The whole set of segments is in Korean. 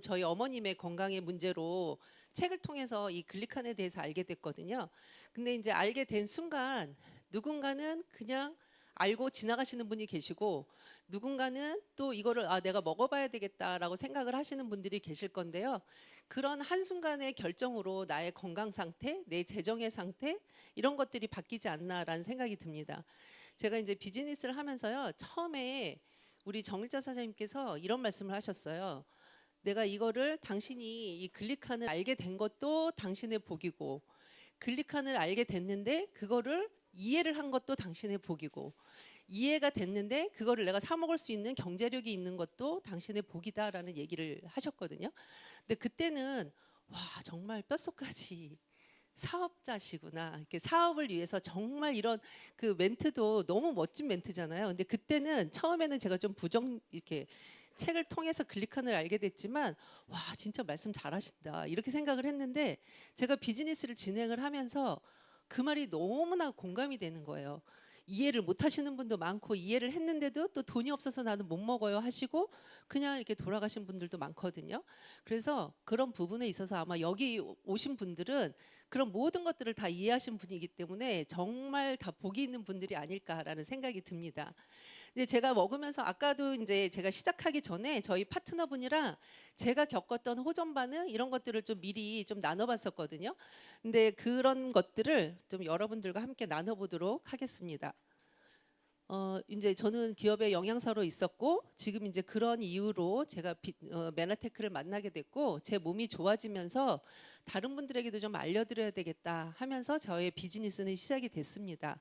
저희 어머님의 건강의 문제로 책을 통해서 이 글리칸에 대해서 알게 됐거든요. 근데 이제 알게 된 순간 누군가는 그냥 알고 지나가시는 분이 계시고 누군가는 또 이거를 내가 먹어봐야 되겠다라고 생각을 하시는 분들이 계실 건데요. 그런 한순간의 결정으로 나의 건강 상태, 내 재정의 상태 이런 것들이 바뀌지 않나라는 생각이 듭니다. 제가 이제 비즈니스를 하면서요. 처음에 우리 정일자 사장님께서 이런 말씀을 하셨어요. 내가 이거를 당신이 이 글리칸을 알게 된 것도 당신의 복이고 글리칸을 알게 됐는데 그거를 이해를 한 것도 당신의 복이고 이해가 됐는데 그거를 내가 사 먹을 수 있는 경제력이 있는 것도 당신의 복이다라는 얘기를 하셨거든요. 근데 그때는 와 정말 뼛속까지 사업자시구나. 이렇게 사업을 위해서 정말 이런 그 멘트도 너무 멋진 멘트잖아요. 근데 그때는 처음에는 제가 좀 이렇게 책을 통해서 글리칸을 알게 됐지만 와 진짜 말씀 잘하신다 이렇게 생각을 했는데 제가 비즈니스를 진행을 하면서 그 말이 너무나 공감이 되는 거예요. 이해를 못 하시는 분도 많고 이해를 했는데도 또 돈이 없어서 나는 못 먹어요 하시고 그냥 이렇게 돌아가신 분들도 많거든요. 그래서 그런 부분에 있어서 아마 여기 오신 분들은 그런 모든 것들을 다 이해하신 분이기 때문에 정말 다 복이 있는 분들이 아닐까라는 생각이 듭니다. 근데 제가 먹으면서 아까도 이제 제가 시작하기 전에 저희 파트너분이랑 제가 겪었던 호전 반응 이런 것들을 좀 미리 좀 나눠봤었거든요. 근데 그런 것들을 좀 여러분들과 함께 나눠보도록 하겠습니다. 이제 저는 기업의 영양사로 있었고 지금 이제 그런 이유로 제가 메나테크를 만나게 됐고 제 몸이 좋아지면서 다른 분들에게도 좀 알려드려야 되겠다 하면서 저의 비즈니스는 시작이 됐습니다.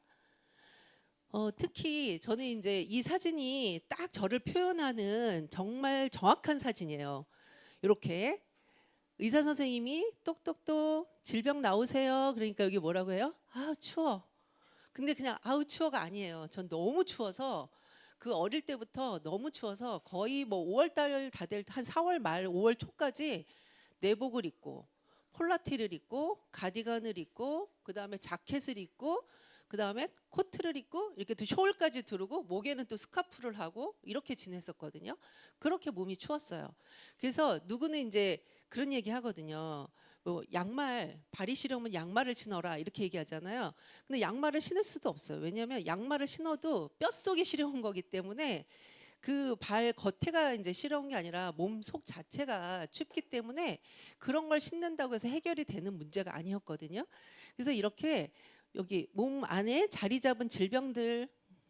특히 저는 이제 이 사진이 딱 저를 표현하는 정말 정확한 사진이에요. 이렇게 의사 선생님이 똑똑똑 질병 나오세요. 그러니까 여기 뭐라고 해요? 아 추워. 근데 그냥 아우 추워가 아니에요. 전 너무 추워서 그 어릴 때부터 너무 추워서 거의 뭐 5월 달 다 될 한 4월 말 5월 초까지 내복을 입고 폴라티를 입고 가디건을 입고 그다음에 자켓을 입고 그다음에 코트를 입고 이렇게 또 숄까지 두르고 목에는 또 스카프를 하고 이렇게 지냈었거든요. 그렇게 몸이 추웠어요. 그래서 누구는 이제 그런 얘기 하거든요. 뭐 양말 발이 시려면 양말을 신어라 이렇게 얘기하잖아요. 근데 양말을 신을 수도 없어요. 왜냐하면 양말을 신어도 뼛속이 시려운 거기 때문에 그 발 겉에가 이제 시려운 게 아니라 몸 속 자체가 춥기 때문에 그런 걸 신는다고 해서 해결이 되는 문제가 아니었거든요. 그래서 이렇게 여기 몸 안에 자리 잡은 질병들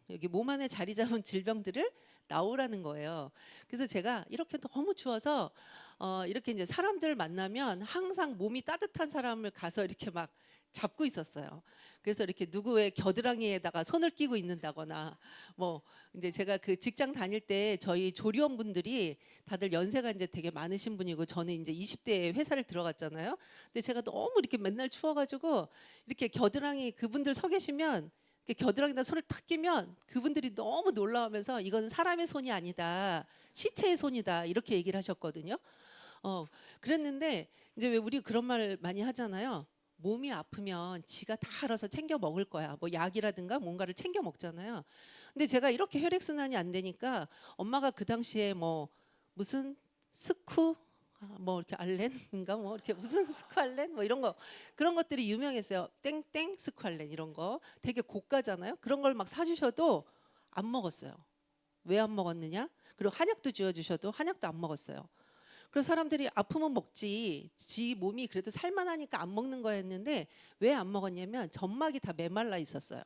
여기 몸 안에 자리 잡은 질병들을 나오라는 거예요. 그래서 제가 이렇게 너무 추워서 이렇게 이제 사람들 만나면 항상 몸이 따뜻한 사람을 가서 이렇게 막 잡고 있었어요. 그래서 이렇게 누구의 겨드랑이에다가 손을 끼고 있는다거나 뭐 이제 제가 그 직장 다닐 때 저희 조리원분들이 다들 연세가 이제 되게 많으신 분이고 저는 이제 20대에 회사를 들어갔잖아요. 근데 제가 너무 이렇게 맨날 추워가지고 이렇게 겨드랑이 그분들 서 계시면 이렇게 겨드랑이에다 손을 탁 끼면 그분들이 너무 놀라우면서 이건 사람의 손이 아니다. 시체의 손이다. 이렇게 얘기를 하셨거든요. 그랬는데 이제 왜 우리 그런 말 많이 하잖아요. 몸이 아프면 지가 다 알아서 챙겨 먹을 거야. 뭐 약이라든가 뭔가를 챙겨 먹잖아요. 근데 제가 이렇게 혈액순환이 안 되니까 엄마가 그 당시에 뭐 무슨 스쿠 뭐 이렇게 알렌인가 뭐 이렇게 무슨 스쿠알렌 뭐 이런 거 그런 것들이 유명했어요. 땡땡 스쿠알렌 이런 거 되게 고가잖아요. 그런 걸 막 사주셔도 안 먹었어요. 왜 안 먹었느냐? 그리고 한약도 지어주셔도 한약도 안 먹었어요. 그래서 사람들이 아프면 먹지 지 몸이 그래도 살만하니까 안 먹는 거였는데 왜 안 먹었냐면 점막이 다 메말라 있었어요.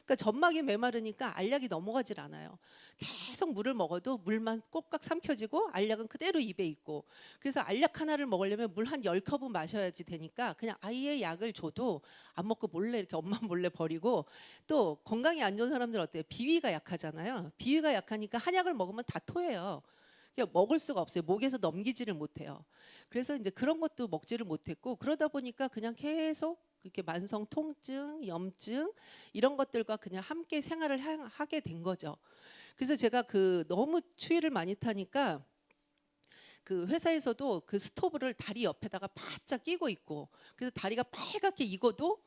그러니까 점막이 메마르니까 알약이 넘어가질 않아요. 계속 물을 먹어도 물만 꼭꽉 삼켜지고 알약은 그대로 입에 있고 그래서 알약 하나를 먹으려면 물 한 10컵은 마셔야지 되니까 그냥 아예 약을 줘도 안 먹고 몰래 이렇게 엄마 몰래 버리고 또 건강이 안 좋은 사람들 어때요? 비위가 약하잖아요. 비위가 약하니까 한약을 먹으면 다 토해요. 그냥 먹을 수가 없어요. 목에서 넘기지를 못해요. 그래서 이제 그런 것도 먹지를 못했고 그러다 보니까 그냥 계속 이렇게 만성 통증, 염증 이런 것들과 그냥 함께 생활을 하게 된 거죠. 그래서 제가 그 너무 추위를 많이 타니까 그 회사에서도 그 스토브를 다리 옆에다가 바짝 끼고 있고 그래서 다리가 빨갛게 익어도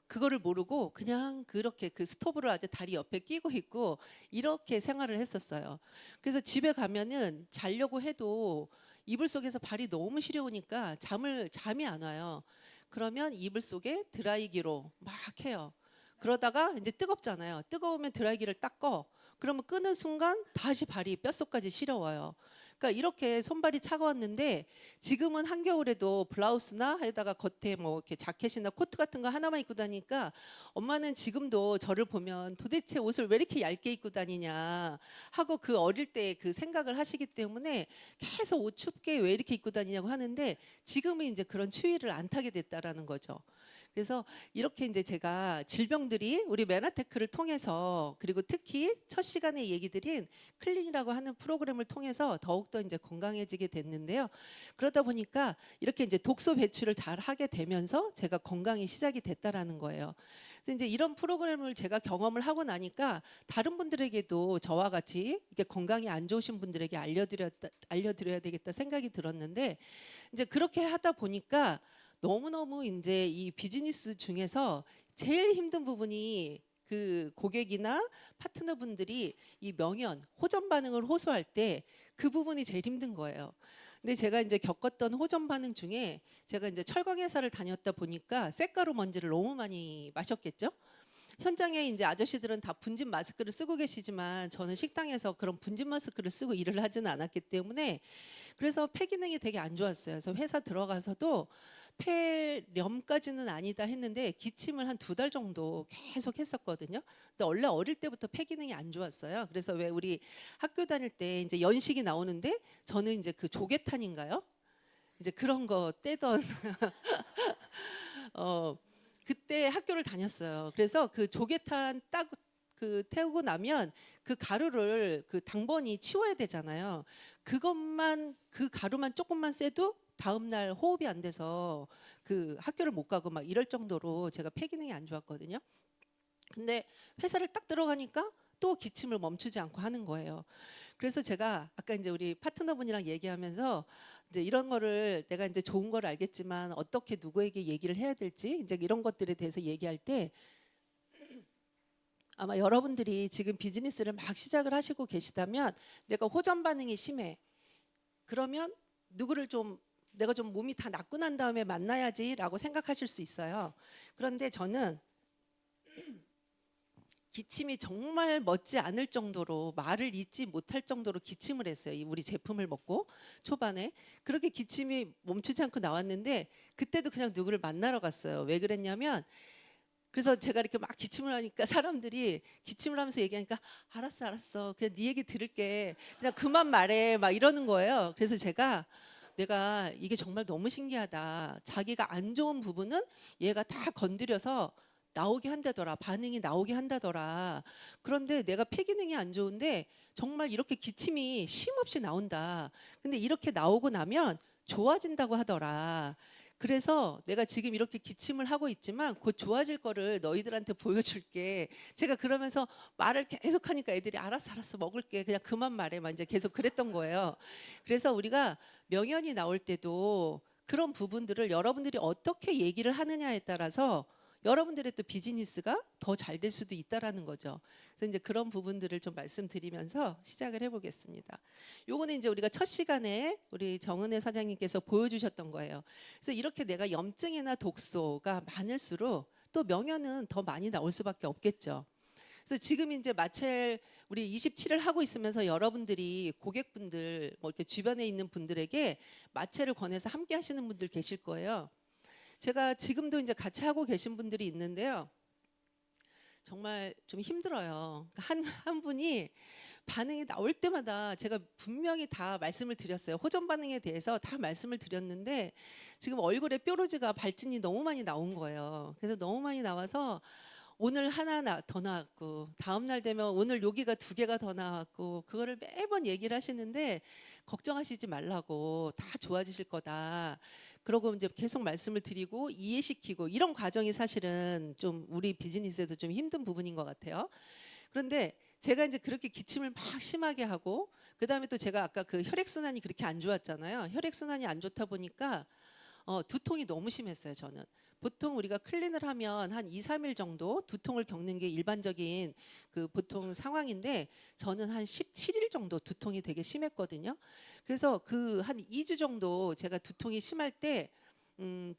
그거를 모르고 그냥 그렇게 그 스토브를 아주 다리 옆에 끼고 있고 이렇게 생활을 했었어요. 그래서 집에 가면은 자려고 해도 이불 속에서 발이 너무 시려우니까 잠이 안 와요. 그러면 이불 속에 드라이기로 막 해요. 그러다가 이제 뜨겁잖아요. 뜨거우면 드라이기를 딱 꺼. 그러면 끄는 순간 다시 발이 뼛속까지 시려워요. 그러니까 이렇게 손발이 차가웠는데 지금은 한겨울에도 블라우스나 에다가 겉에 뭐 이렇게 자켓이나 코트 같은 거 하나만 입고 다니까 엄마는 지금도 저를 보면 도대체 옷을 왜 이렇게 얇게 입고 다니냐 하고 그 어릴 때 그 생각을 하시기 때문에 계속 옷 춥게 왜 이렇게 입고 다니냐고 하는데 지금은 이제 그런 추위를 안 타게 됐다라는 거죠. 그래서 이렇게 이제 제가 질병들이 우리 메나테크를 통해서 그리고 특히 첫 시간에 얘기 드린 클린이라고 하는 프로그램을 통해서 더욱더 이제 건강해지게 됐는데요. 그러다 보니까 이렇게 이제 독소 배출을 잘 하게 되면서 제가 건강이 시작이 됐다라는 거예요. 그래서 이제 이런 프로그램을 제가 경험을 하고 나니까 다른 분들에게도 저와 같이 이게 건강이 안 좋으신 분들에게 알려드려야 되겠다 생각이 들었는데 이제 그렇게 하다 보니까 너무너무 이제 이 비즈니스 중에서 제일 힘든 부분이 그 고객이나 파트너분들이 이 명연, 호전 반응을 호소할 때 그 부분이 제일 힘든 거예요. 근데 제가 이제 겪었던 호전 반응 중에 제가 이제 철강 회사를 다녔다 보니까 쇳가루 먼지를 너무 많이 마셨겠죠. 현장에 이제 아저씨들은 다 분진 마스크를 쓰고 계시지만 저는 식당에서 그런 분진 마스크를 쓰고 일을 하지는 않았기 때문에 그래서 폐 기능이 되게 안 좋았어요. 그래서 회사 들어가서도 폐렴까지는 아니다 했는데 기침을 한 2달 정도 계속 했었거든요. 근데 원래 어릴 때부터 폐 기능이 안 좋았어요. 그래서 왜 우리 학교 다닐 때 이제 연식이 나오는데 저는 이제 그 조개탄인가요? 이제 그런 거 떼던 어 그때 학교를 다녔어요. 그래서 그 조개탄 딱 그 태우고 나면 그 가루를 그 당번이 치워야 되잖아요. 그것만 그 가루만 조금만 쐬도 다음 날 호흡이 안 돼서 그 학교를 못 가고 막 이럴 정도로 제가 폐 기능이 안 좋았거든요. 근데 회사를 딱 들어가니까 또 기침을 멈추지 않고 하는 거예요. 그래서 제가 아까 이제 우리 파트너분이랑 얘기하면서 이제 이런 거를 내가 이제 좋은 걸 알겠지만 어떻게 누구에게 얘기를 해야 될지 이제 이런 것들에 대해서 얘기할 때 아마 여러분들이 지금 비즈니스를 막 시작을 하시고 계시다면 내가 호전 반응이 심해. 그러면 누구를 좀 내가 좀 몸이 다 낫고 난 다음에 만나야지라고 생각하실 수 있어요. 그런데 저는 기침이 정말 멋지 않을 정도로 말을 잇지 못할 정도로 기침을 했어요. 이 우리 제품을 먹고 초반에 그렇게 기침이 멈추지 않고 나왔는데 그때도 그냥 누구를 만나러 갔어요. 왜 그랬냐면 그래서 제가 이렇게 막 기침을 하니까 사람들이 기침을 하면서 얘기하니까 알았어 알았어 그냥 네 얘기 들을게 그냥 그만 말해 막 이러는 거예요. 그래서 제가 내가 이게 정말 너무 신기하다. 자기가 안 좋은 부분은 얘가 다 건드려서 나오게 한다더라. 반응이 나오게 한다더라. 그런데 내가 폐 기능이 안 좋은데 정말 이렇게 기침이 쉼없이 나온다. 근데 이렇게 나오고 나면 좋아진다고 하더라. 그래서 내가 지금 이렇게 기침을 하고 있지만 곧 좋아질 거를 너희들한테 보여줄게. 제가 그러면서 말을 계속 하니까 애들이 알았어 알았어 먹을게. 그냥 그만 말해. 막 이제 계속 그랬던 거예요. 그래서 우리가 명연이 나올 때도 그런 부분들을 여러분들이 어떻게 얘기를 하느냐에 따라서 여러분들의 또 비즈니스가 더 잘 될 수도 있다라는 거죠. 그래서 이제 그런 부분들을 좀 말씀드리면서 시작을 해보겠습니다. 요거는 이제 우리가 첫 시간에 우리 정은혜 사장님께서 보여주셨던 거예요. 그래서 이렇게 내가 염증이나 독소가 많을수록 또 명연은 더 많이 나올 수밖에 없겠죠. 그래서 지금 이제 마첼 우리 27을 하고 있으면서 여러분들이 고객분들 뭐 이렇게 주변에 있는 분들에게 마첼을 권해서 함께 하시는 분들 계실 거예요. 제가 지금도 이제 같이 하고 계신 분들이 있는데요. 정말 좀 힘들어요. 한 분이 반응이 나올 때마다 제가 분명히 다 말씀을 드렸어요. 호전 반응에 대해서 다 말씀을 드렸는데 지금 얼굴에 뾰루지가 발진이 너무 많이 나온 거예요. 그래서 너무 많이 나와서 오늘 하나 더 나왔고 다음 날 되면 오늘 여기가 2개가 더 나왔고 그거를 매번 얘기를 하시는데 걱정하시지 말라고 다 좋아지실 거다. 그러고 이제 계속 말씀을 드리고 이해시키고 이런 과정이 사실은 좀 우리 비즈니스에도 좀 힘든 부분인 것 같아요. 그런데 제가 이제 그렇게 기침을 막 심하게 하고 그다음에 또 제가 아까 그 혈액 순환이 그렇게 안 좋았잖아요. 혈액 순환이 안 좋다 보니까 두통이 너무 심했어요. 저는 보통 우리가 클린을 하면 한 2, 3일 정도 두통을 겪는 게 일반적인 그 보통 상황인데 저는 한 17일 정도 두통이 되게 심했거든요. 그래서 그 한 2주 정도 제가 두통이 심할 때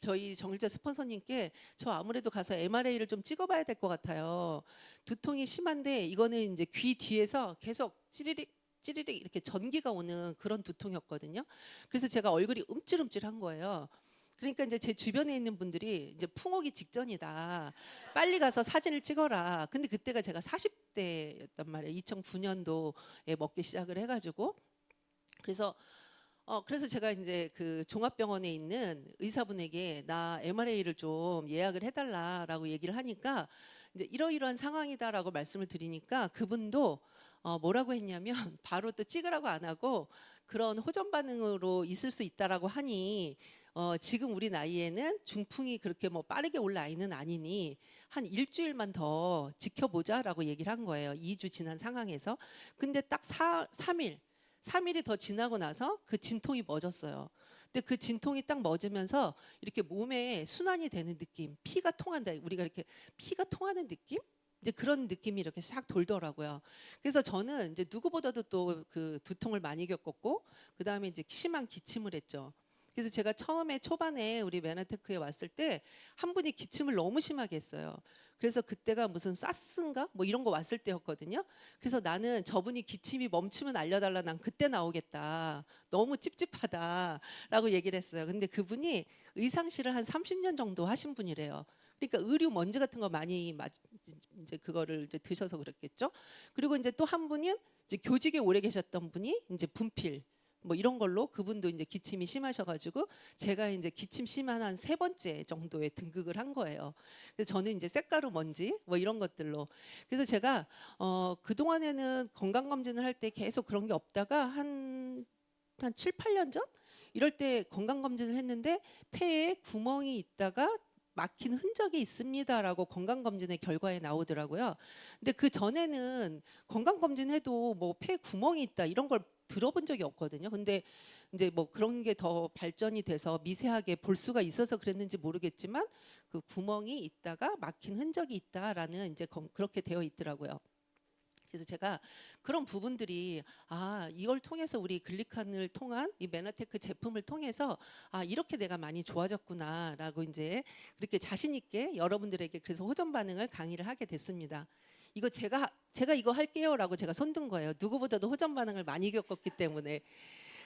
저희 정일자 스폰서님께 저 아무래도 가서 MRA를 좀 찍어봐야 될 것 같아요. 두통이 심한데 이거는 이제 귀 뒤에서 계속 찌리릭 찌리릭 이렇게 전기가 오는 그런 두통이었거든요. 그래서 제가 얼굴이 움찔움찔한 거예요. 그러니까 이제 제 주변에 있는 분들이 이제 풍옥이 직전이다. 빨리 가서 사진을 찍어라. 근데 그때가 제가 40대였단 말이에요. 2009년도에 먹기 시작을 해가지고 그래서 제가 이제 그 종합병원에 있는 의사분에게 나 MRA를 좀 예약을 해달라라고 얘기를 하니까 이제 이러이러한 상황이다라고 말씀을 드리니까 그분도 뭐라고 했냐면 바로 또 찍으라고 안 하고 그런 호전 반응으로 있을 수 있다라고 하니 지금 우리 나이에는 중풍이 그렇게 뭐 빠르게 올 나이는 아니니 한 일주일만 더 지켜보자라고 얘기를 한 거예요. 2주 지난 상황에서. 근데 딱 3일이 더 지나고 나서 그 진통이 멎었어요. 근데 그 진통이 딱 멎으면서 이렇게 몸에 순환이 되는 느낌, 피가 통한다. 우리가 이렇게 피가 통하는 느낌? 이제 그런 느낌이 이렇게 싹 돌더라고요. 그래서 저는 이제 누구보다도 또 그 두통을 많이 겪었고, 그 다음에 이제 심한 기침을 했죠. 그래서 제가 처음에 초반에 우리 메나테크에 왔을 때 한 분이 기침을 너무 심하게 했어요. 그래서 그때가 무슨 사스인가 뭐 이런 거 왔을 때였거든요. 그래서 나는 저분이 기침이 멈추면 알려달라. 난 그때 나오겠다. 너무 찝찝하다라고 얘기를 했어요. 근데 그분이 의상실을 한 30년 정도 하신 분이래요. 그러니까 의류 먼지 같은 거 많이 이제 그거를 이제 드셔서 그랬겠죠. 그리고 이제 또 한 분은 이제 교직에 오래 계셨던 분이 이제 분필 뭐 이런 걸로 그분도 이제 기침이 심하셔가지고 제가 이제 기침 심한 한 3번째 정도에 등극을 한 거예요. 그래서 저는 이제 쇳가루 먼지 뭐 이런 것들로 그래서 제가 그 동안에는 건강 검진을 할 때 계속 그런 게 없다가 한 7, 8년 전 이럴 때 건강 검진을 했는데 폐에 구멍이 있다가 막힌 흔적이 있습니다라고 건강검진의 결과에 나오더라고요. 근데 그 전에는 건강검진해도 뭐 폐 구멍이 있다 이런 걸 들어본 적이 없거든요. 근데 이제 뭐 그런 게 더 발전이 돼서 미세하게 볼 수가 있어서 그랬는지 모르겠지만 그 구멍이 있다가 막힌 흔적이 있다라는 이제 그렇게 되어 있더라고요. 그래서 제가 그런 부분들이 이걸 통해서 우리 글리칸을 통한 이 메나테크 제품을 통해서 이렇게 내가 많이 좋아졌구나라고 이제 그렇게 자신 있게 여러분들에게 그래서 호전 반응을 강의를 하게 됐습니다. 이거 제가 이거 할게요라고 제가 손든 거예요. 누구보다도 호전 반응을 많이 겪었기 때문에.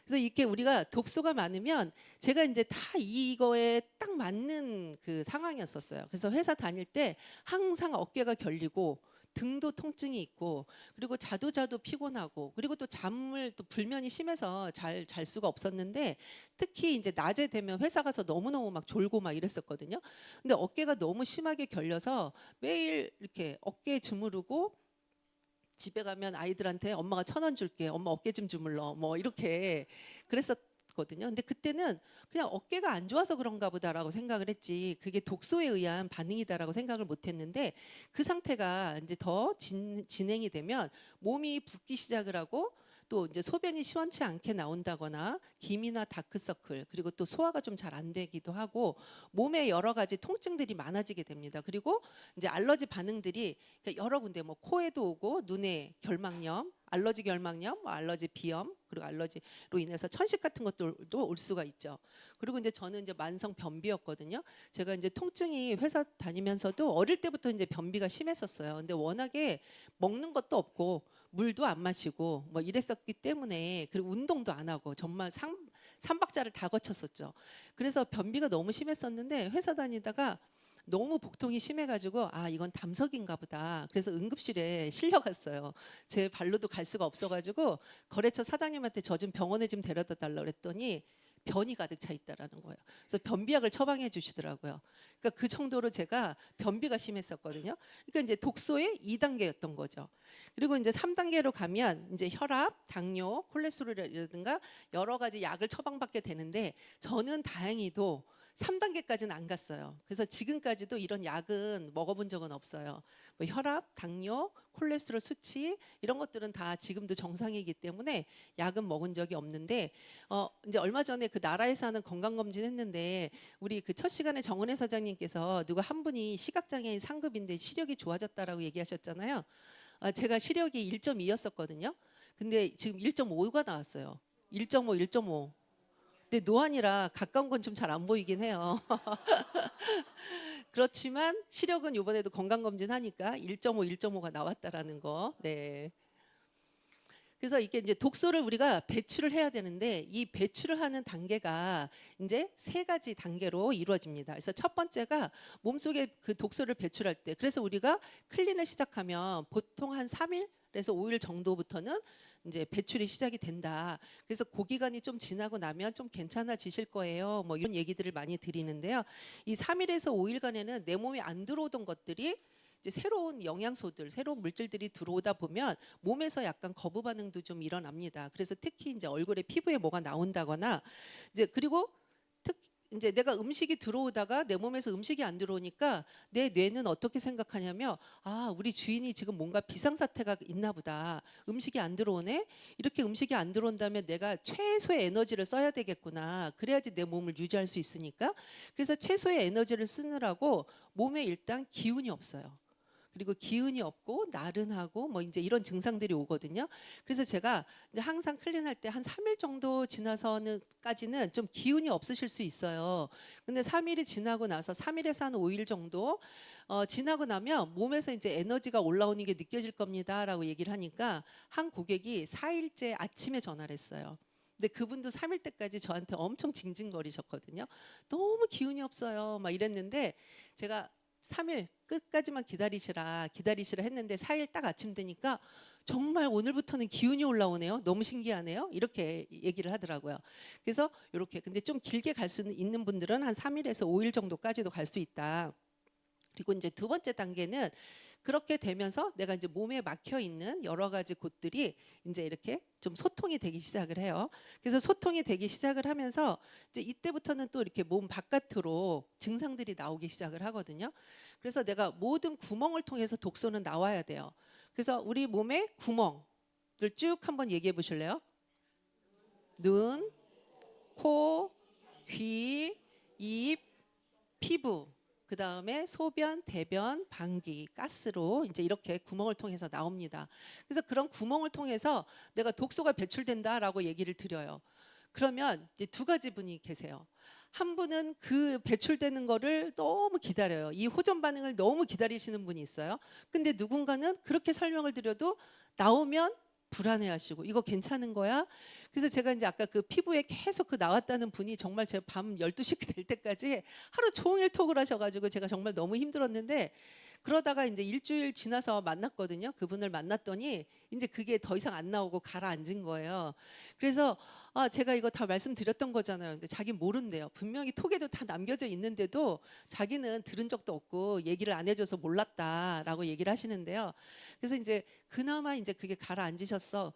그래서 이렇게 우리가 독소가 많으면 제가 이제 다 이거에 딱 맞는 그 상황이었었어요. 그래서 회사 다닐 때 항상 어깨가 결리고 등도 통증이 있고 그리고 자도 피곤하고 그리고 또 잠을 또 불면이 심해서 잘 수가 없었는데 특히 이제 낮에 되면 회사 가서 너무너무 막 졸고 막 이랬었거든요. 근데 어깨가 너무 심하게 결려서 매일 이렇게 어깨 주무르고 집에 가면 아이들한테 엄마가 1,000원 줄게. 엄마 어깨 좀 주물러. 뭐 이렇게 그랬었거든요. 근데 그때는 그냥 어깨가 안 좋아서 그런가 보다라고 생각을 했지 그게 독소에 의한 반응이다라고 생각을 못 했는데 그 상태가 이제 더 진행이 되면 몸이 붓기 시작을 하고 또 이제 소변이 시원치 않게 나온다거나 기미나 다크서클 그리고 또 소화가 좀 잘 안 되기도 하고 몸에 여러 가지 통증들이 많아지게 됩니다. 그리고 이제 알러지 반응들이 여러 군데 뭐 코에도 오고 눈에 결막염, 알러지 결막염, 뭐 알러지 비염 그리고 알러지로 인해서 천식 같은 것들도 올 수가 있죠. 그리고 이제 저는 이제 만성 변비였거든요. 제가 이제 통증이 회사 다니면서도 어릴 때부터 이제 변비가 심했었어요. 근데 워낙에 먹는 것도 없고 물도 안 마시고 뭐 이랬었기 때문에 그리고 운동도 안 하고 정말 삼박자를 다 거쳤었죠. 그래서 변비가 너무 심했었는데 회사 다니다가 너무 복통이 심해가지고 이건 담석인가 보다. 그래서 응급실에 실려갔어요. 제 발로도 갈 수가 없어가지고 거래처 사장님한테 저 좀 병원에 좀 데려다 달라고 그랬더니 변이 가득 차 있다라는 거예요. 그래서 변비약을 처방해 주시더라고요. 그러니까 그 정도로 제가 변비가 심했었거든요. 그러니까 이제 독소의 2단계였던 거죠. 그리고 이제 3단계로 가면 이제 혈압, 당뇨, 콜레스테롤이라든가 여러 가지 약을 처방받게 되는데 저는 다행히도 3단계까지는 안 갔어요. 그래서 지금까지도 이런 약은 먹어본 적은 없어요. 뭐 혈압, 당뇨, 콜레스테롤 수치 이런 것들은 다 지금도 정상이기 때문에 약은 먹은 적이 없는데 이제 얼마 전에 그 나라에서 하는 건강검진 했는데 우리 그 첫 시간에 정은혜 사장님께서 누가 한 분이 시각장애인 상급인데 시력이 좋아졌다라고 얘기하셨잖아요. 제가 시력이 1.2였었거든요. 근데 지금 1.5가 나왔어요. 1.5, 1.5. 근데 노안이라 가까운 건 좀 잘 안 보이긴 해요. 그렇지만 시력은 이번에도 건강검진 하니까 1.5, 1.5가 나왔다라는 거. 네. 그래서 이게 이제 독소를 우리가 배출을 해야 되는데 이 배출을 하는 단계가 이제 세 가지 단계로 이루어집니다. 그래서 첫 번째가 몸속에 그 독소를 배출할 때, 그래서 우리가 클린을 시작하면 보통 한 3일에서 5일 정도부터는 이제 배출이 시작이 된다. 그래서 그 기간이 좀 지나고 나면 좀 괜찮아지실 거예요. 뭐 이런 얘기들을 많이 드리는데요. 이 3일에서 5일간에는 내 몸에 안 들어오던 것들이 이제 새로운 영양소들, 새로운 물질들이 들어오다 보면 몸에서 약간 거부 반응도 좀 일어납니다. 그래서 특히 이제 얼굴에 피부에 뭐가 나온다거나 이제 그리고 이제 내가 음식이 들어오다가 내 몸에서 음식이 안 들어오니까 내 뇌는 어떻게 생각하냐면 우리 주인이 지금 뭔가 비상사태가 있나 보다. 음식이 안 들어오네. 이렇게 음식이 안 들어온다면 내가 최소의 에너지를 써야 되겠구나. 그래야지 내 몸을 유지할 수 있으니까. 그래서 최소의 에너지를 쓰느라고 몸에 일단 기운이 없어요. 그리고 기운이 없고 나른하고 뭐 이제 이런 증상들이 오거든요. 그래서 제가 이제 항상 클린할 때 한 3일 정도 지나서는까지는 좀 기운이 없으실 수 있어요. 근데 3일이 지나고 나서 3일에서 한 5일 정도 지나고 나면 몸에서 이제 에너지가 올라오는 게 느껴질 겁니다라고 얘기를 하니까 한 고객이 4일째 아침에 전화를 했어요. 근데 그분도 3일 때까지 저한테 엄청 징징거리셨거든요. 너무 기운이 없어요. 막 이랬는데 제가 3일 끝까지만 기다리시라 했는데 4일 딱 아침 되니까 정말 오늘부터는 기운이 올라오네요. 너무 신기하네요. 이렇게 얘기를 하더라고요. 그래서 이렇게 근데 좀 길게 갈 수 있는 분들은 한 3일에서 5일 정도까지도 갈 수 있다. 그리고 이제 두 번째 단계는 그렇게 되면서 내가 이제 몸에 막혀 있는 여러 가지 곳들이 이제 이렇게 좀 소통이 되기 시작을 해요. 그래서 소통이 되기 시작을 하면서 이제 이때부터는 또 이렇게 몸 바깥으로 증상들이 나오기 시작을 하거든요. 그래서 내가 모든 구멍을 통해서 독소는 나와야 돼요. 그래서 우리 몸의 구멍들 쭉 한번 얘기해 보실래요? 눈, 코, 귀, 입, 피부, 그 다음에 소변, 대변, 방귀, 가스로 이제 이렇게 구멍을 통해서 나옵니다. 그래서 그런 구멍을 통해서 내가 독소가 배출된다라고 얘기를 드려요. 그러면 이제 두 가지 분이 계세요. 한 분은 그 배출되는 거를 너무 기다려요. 이 호전 반응을 너무 기다리시는 분이 있어요. 근데 누군가는 그렇게 설명을 드려도 나오면 불안해하시고 이거 괜찮은 거야? 그래서 제가 이제 아까 그 피부에 계속 그 나왔다는 분이 정말 제가 밤 12시 될 때까지 하루 종일 톡을 하셔가지고 제가 정말 너무 힘들었는데 그러다가 이제 일주일 지나서 만났거든요. 그분을 만났더니 이제 그게 더 이상 안 나오고 가라앉은 거예요. 그래서 제가 이거 다 말씀드렸던 거잖아요. 근데 자기 모른대요. 분명히 톡에도 다 남겨져 있는데도 자기는 들은 적도 없고 얘기를 안 해줘서 몰랐다라고 얘기를 하시는데요. 그래서 이제 그나마 이제 그게 가라앉으셨어.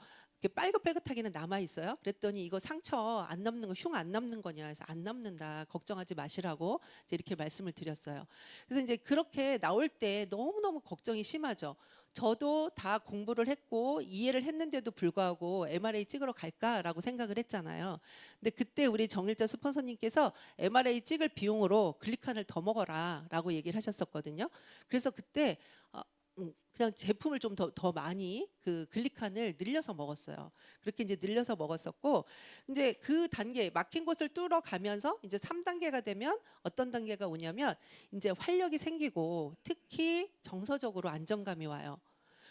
빨갛빨갛하게는 남아 있어요. 그랬더니 이거 상처 안 남는 거, 흉 안 남는 거냐 해서 안 남는다. 걱정하지 마시라고 이제 이렇게 말씀을 드렸어요. 그래서 이제 그렇게 나올 때 너무너무 걱정이 심하죠. 저도 다 공부를 했고 이해를 했는데도 불구하고 MRI 찍으러 갈까라고 생각을 했잖아요. 근데 그때 우리 정일자 스폰서님께서 MRI 찍을 비용으로 글리칸을 더 먹어라라고 얘기를 하셨었거든요. 그래서 그때 그냥 제품을 좀 더 많이 그 글리칸을 늘려서 먹었어요. 그렇게 이제 늘려서 먹었었고 이제 그 단계 막힌 곳을 뚫어 가면서 이제 3단계가 되면 어떤 단계가 오냐면 이제 활력이 생기고 특히 정서적으로 안정감이 와요.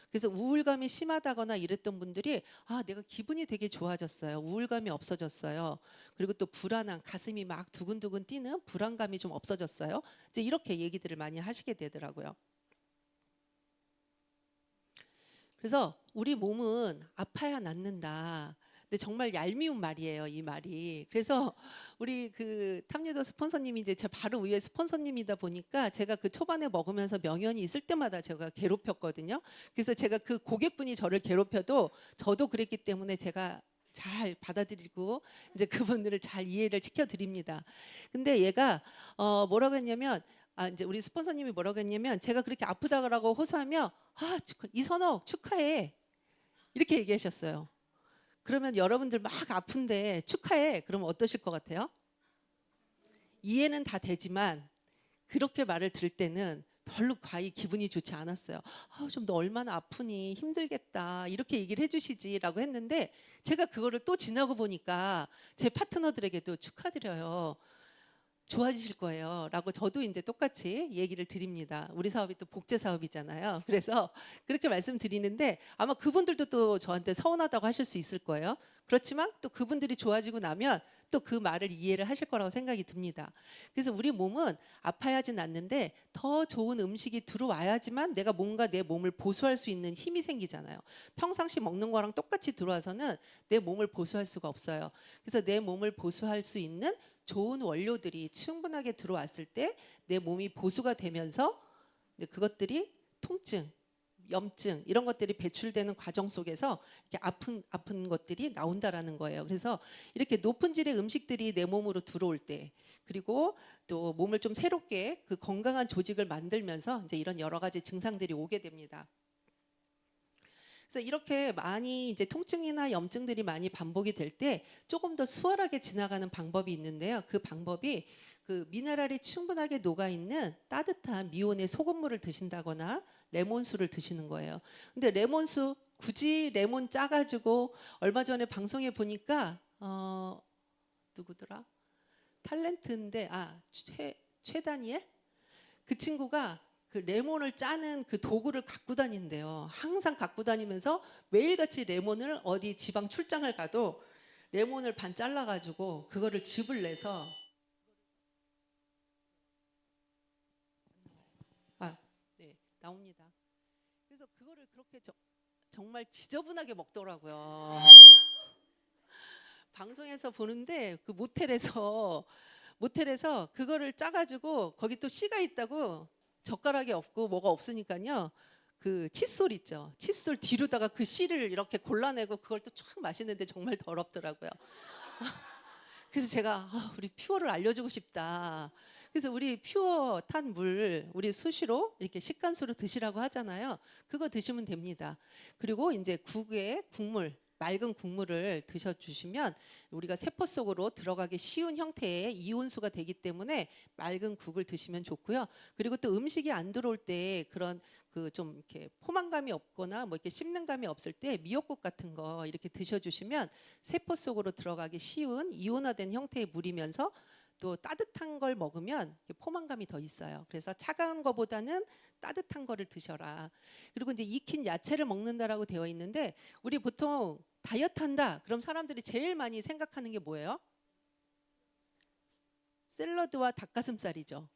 그래서 우울감이 심하다거나 이랬던 분들이 내가 기분이 되게 좋아졌어요. 우울감이 없어졌어요. 그리고 또 불안한 가슴이 막 두근두근 뛰는 불안감이 좀 없어졌어요. 이제 이렇게 얘기들을 많이 하시게 되더라고요. 그래서 우리 몸은 아파야 낫는다. 근데 정말 얄미운 말이에요, 이 말이. 그래서 우리 그 탑리더 스폰서님이 이제 제 바로 위에 스폰서님이다 보니까 제가 그 초반에 먹으면서 명연이 있을 때마다 제가 괴롭혔거든요. 그래서 제가 그 고객분이 저를 괴롭혀도 저도 그랬기 때문에 제가 잘 받아들이고 이제 그분들을 잘 이해를 시켜드립니다. 근데 얘가 뭐라고 했냐면 이제 우리 스폰서님이 뭐라고 했냐면 제가 그렇게 아프다고 호소하며 이선옥 축하해 이렇게 얘기하셨어요. 그러면 여러분들 막 아픈데 축하해 그러면 어떠실 것 같아요? 이해는 다 되지만 그렇게 말을 들을 때는 별로 과히 기분이 좋지 않았어요. 좀 너 얼마나 아프니 힘들겠다 이렇게 얘기를 해주시지라고 했는데 제가 그거를 또 지나고 보니까 제 파트너들에게도 축하드려요. 좋아지실 거예요. 라고 저도 이제 똑같이 얘기를 드립니다. 우리 사업이 또 복제 사업이잖아요. 그래서 그렇게 말씀드리는데 아마 그분들도 또 저한테 서운하다고 하실 수 있을 거예요. 그렇지만 또 그분들이 좋아지고 나면 또 그 말을 이해를 하실 거라고 생각이 듭니다. 그래서 우리 몸은 아파야진 않는데 더 좋은 음식이 들어와야지만 내가 뭔가 내 몸을 보수할 수 있는 힘이 생기잖아요. 평상시 먹는 거랑 똑같이 들어와서는 내 몸을 보수할 수가 없어요. 그래서 내 몸을 보수할 수 있는 좋은 원료들이 충분하게 들어왔을 때 내 몸이 보수가 되면서 그것들이 통증, 염증 이런 것들이 배출되는 과정 속에서 이렇게 아픈 것들이 나온다라는 거예요. 그래서 이렇게 높은 질의 음식들이 내 몸으로 들어올 때 그리고 또 몸을 좀 새롭게 그 건강한 조직을 만들면서 이제 이런 여러 가지 증상들이 오게 됩니다. 그래서 이렇게 많이 이제 통증이나 염증들이 많이 반복이 될 때 조금 더 수월하게 지나가는 방법이 있는데요. 그 방법이 그 미네랄이 충분하게 녹아 있는 따뜻한 미온의 소금물을 드신다거나 레몬수를 드시는 거예요. 근데 레몬수 굳이 레몬 짜가지고 얼마 전에 방송에 보니까 누구더라? 탤런트인데 최다니엘 그 친구가 그 레몬을 짜는 그 도구를 갖고 다닌대요. 항상 갖고 다니면서 매일같이 레몬을 어디 지방 출장을 가도 레몬을 반 잘라가지고 그거를 즙을 내서 네, 나옵니다. 그래서 그거를 그렇게 정말 지저분하게 먹더라고요. 방송에서 보는데 그 모텔에서 그거를 짜가지고 거기 또 씨가 있다고 젓가락이 없고 뭐가 없으니까요. 그 칫솔 있죠. 칫솔 뒤로다가 그 씨를 이렇게 골라내고 그걸 또 쫙 마시는데 정말 더럽더라고요. 그래서 제가 우리 퓨어를 알려주고 싶다. 그래서 우리 퓨어 탄 물, 우리 수시로 이렇게 식간수로 드시라고 하잖아요. 그거 드시면 됩니다. 그리고 이제 국에 국물, 맑은 국물을 드셔주시면 우리가 세포 속으로 들어가기 쉬운 형태의 이온수가 되기 때문에 맑은 국을 드시면 좋고요. 그리고 또 음식이 안 들어올 때 그런 그 좀 이렇게 포만감이 없거나 뭐 이렇게 씹는 감이 없을 때 미역국 같은 거 이렇게 드셔주시면 세포 속으로 들어가기 쉬운 이온화된 형태의 물이면서 또 따뜻한 걸 먹으면 포만감이 더 있어요. 그래서 차가운 거보다는 따뜻한 거를 드셔라. 그리고 이제 익힌 야채를 먹는다라고 되어 있는데 우리 보통 다이어트 한다. 그럼 사람들이 제일 많이 생각하는 게 뭐예요? 샐러드와 닭가슴살이죠.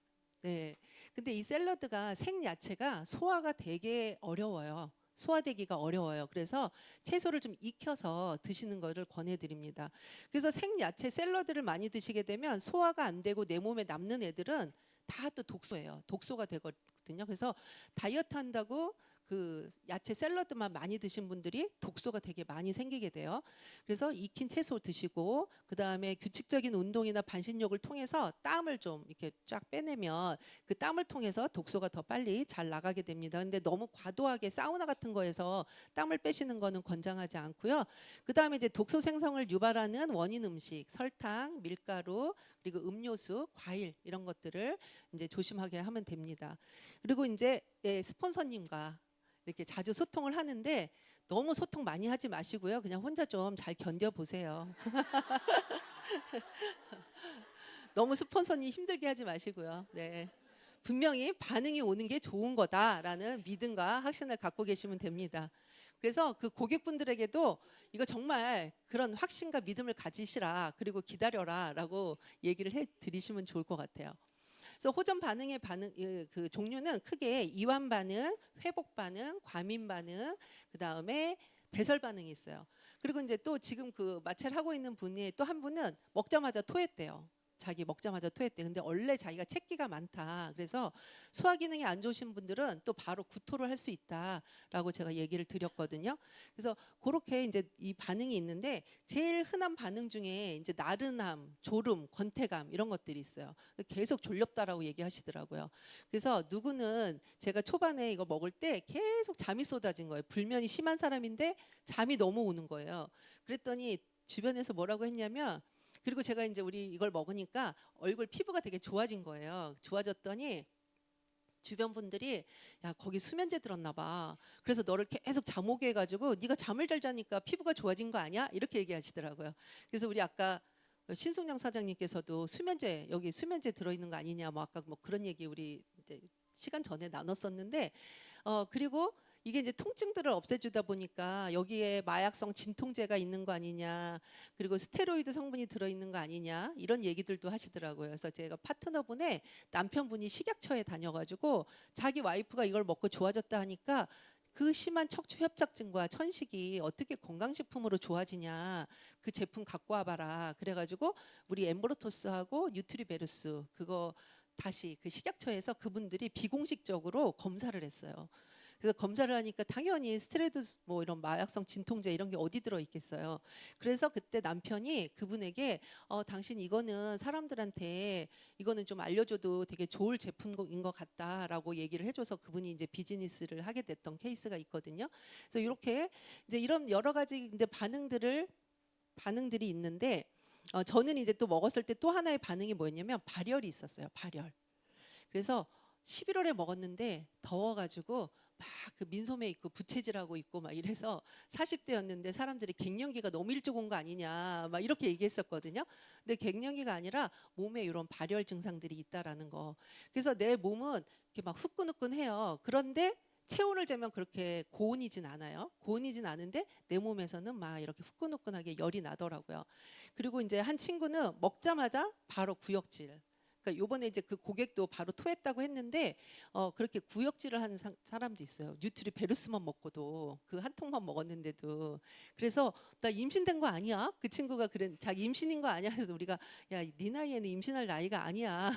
네. 근데 이 샐러드가 생야채가 소화가 되게 어려워요. 소화되기가 어려워요. 그래서 채소를 좀 익혀서 드시는 것을 권해드립니다. 그래서 생야채 샐러드를 많이 드시게 되면 소화가 안 되고 내 몸에 남는 애들은 다 또 독소예요. 독소가 되거든요. 그래서 다이어트 한다고 그 야채 샐러드만 많이 드신 분들이 독소가 되게 많이 생기게 돼요. 그래서 익힌 채소 드시고 그다음에 규칙적인 운동이나 반신욕을 통해서 땀을 좀 이렇게 쫙 빼내면 그 땀을 통해서 독소가 더 빨리 잘 나가게 됩니다. 근데 너무 과도하게 사우나 같은 거에서 땀을 빼시는 거는 권장하지 않고요. 그다음에 이제 독소 생성을 유발하는 원인 음식, 설탕, 밀가루, 그리고 음료수, 과일 이런 것들을 이제 조심하게 하면 됩니다. 그리고 이제 스폰서님과 이렇게 자주 소통을 하는데 너무 소통 많이 하지 마시고요. 그냥 혼자 좀 잘 견뎌 보세요. 너무 스폰서님 힘들게 하지 마시고요. 네. 분명히 반응이 오는 게 좋은 거다라는 믿음과 확신을 갖고 계시면 됩니다. 그래서 그 고객분들에게도 이거 정말 그런 확신과 믿음을 가지시라 그리고 기다려라라고 얘기를 해 드리시면 좋을 것 같아요. 그래서 호전 반응의 그 종류는 크게 이완 반응, 회복 반응, 과민 반응, 그 다음에 배설 반응이 있어요. 그리고 이제 또 지금 그 마찰 하고 있는 분이 또 한 분은 먹자마자 토했대요. 자기 먹자마자 토했대. 근데 원래 자기가 책기가 많다. 그래서 소화 기능이 안 좋으신 분들은 또 바로 구토를 할 수 있다라고 제가 얘기를 드렸거든요. 그래서 그렇게 이제 이 반응이 있는데 제일 흔한 반응 중에 이제 나른함, 졸음, 권태감 이런 것들이 있어요. 계속 졸렵다라고 얘기하시더라고요. 그래서 누구는 제가 초반에 이거 먹을 때 계속 잠이 쏟아진 거예요. 불면이 심한 사람인데 잠이 너무 오는 거예요. 그랬더니 주변에서 뭐라고 했냐면, 그리고 제가 이제 우리 이걸 먹으니까 얼굴 피부가 되게 좋아진 거예요. 좋아졌더니 주변 분들이 야 거기 수면제 들었나 봐. 그래서 너를 계속 잠 오게 해가지고 네가 잠을 잘 자니까 피부가 좋아진 거 아니야? 이렇게 얘기하시더라고요. 그래서 우리 아까 신숙영 사장님께서도 수면제 여기 수면제 들어있는 거 아니냐 뭐 아까 뭐 그런 얘기 우리 이제 시간 전에 나눴었는데 그리고 이게 이제 통증들을 없애주다 보니까 여기에 마약성 진통제가 있는 거 아니냐, 그리고 스테로이드 성분이 들어있는 거 아니냐 이런 얘기들도 하시더라고요. 그래서 제가 파트너분의 남편분이 식약처에 다녀가지고 자기 와이프가 이걸 먹고 좋아졌다 하니까 그 심한 척추 협착증과 천식이 어떻게 건강식품으로 좋아지냐, 그 제품 갖고 와봐라. 그래가지고 우리 엠브로토스하고 뉴트리베르스 그거 다시 그 식약처에서 그분들이 비공식적으로 검사를 했어요. 그래서 검사를 하니까 당연히 스테로이드 뭐 이런 마약성 진통제 이런 게 어디 들어 있겠어요. 그래서 그때 남편이 그분에게 당신 이거는 사람들한테 이거는 좀 알려줘도 되게 좋을 제품인 것 같다라고 얘기를 해줘서 그분이 이제 비즈니스를 하게 됐던 케이스가 있거든요. 그래서 이렇게 이제 이런 여러 가지 이제 반응들이 있는데 저는 이제 또 먹었을 때 또 하나의 반응이 뭐였냐면 발열이 있었어요. 발열. 그래서 11월에 먹었는데 더워가지고 막 그 민소매 입고 부채질하고 있고 막 이래서 40대였는데 사람들이 갱년기가 너무 일찍 온 거 아니냐 막 이렇게 얘기했었거든요. 근데 갱년기가 아니라 몸에 이런 발열 증상들이 있다라는 거. 그래서 내 몸은 이렇게 막 후끈후끈해요. 그런데 체온을 재면 그렇게 고온이진 않아요. 고온이진 않은데 내 몸에서는 막 이렇게 후끈후끈하게 열이 나더라고요. 그리고 이제 한 친구는 먹자마자 바로 구역질. 그러니까 요번에 이제 그 고객도 바로 토했다고 했는데 그렇게 구역질을 하는 사람도 있어요. 뉴트리 베르스만 먹고도 그 한 통만 먹었는데도. 그래서 나 임신된 거 아니야? 그 친구가 그래 자기 임신인 거 아니야? 그래서 우리가 야 네 나이에는 임신할 나이가 아니야.